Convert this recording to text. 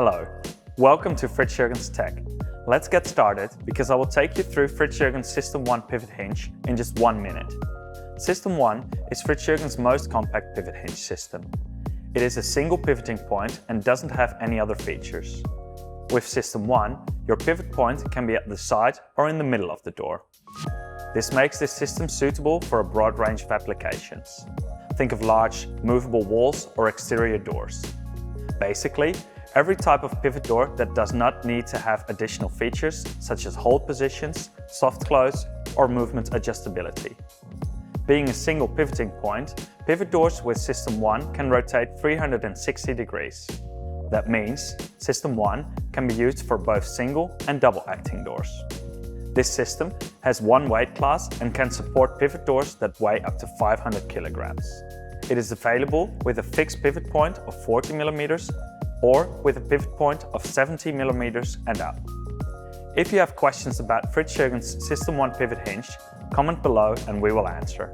Hello, welcome to Frits-Jurgens Tech. Let's get started because I will take you through Frits-Jurgens System 1 pivot hinge in just 1 minute. System 1 is Frits-Jurgens' most compact pivot hinge system. It is a single pivoting point and doesn't have any other features. With System 1, your pivot point can be at the side or in the middle of the door. This makes this system suitable for a broad range of applications. Think of large, movable walls or exterior doors. Basically, every type of pivot door that does not need to have additional features such as hold positions, soft close, or movement adjustability. Being a single pivoting point, pivot doors with System 1 can rotate 360 degrees. That means System 1 can be used for both single and double acting doors. This system has one weight class and can support pivot doors that weigh up to 500 kilograms. It is available with a fixed pivot point of 40 mm or with a pivot point of 70 mm and up. If you have questions about Frits-Jurgens System 1 pivot hinge, comment below and we will answer.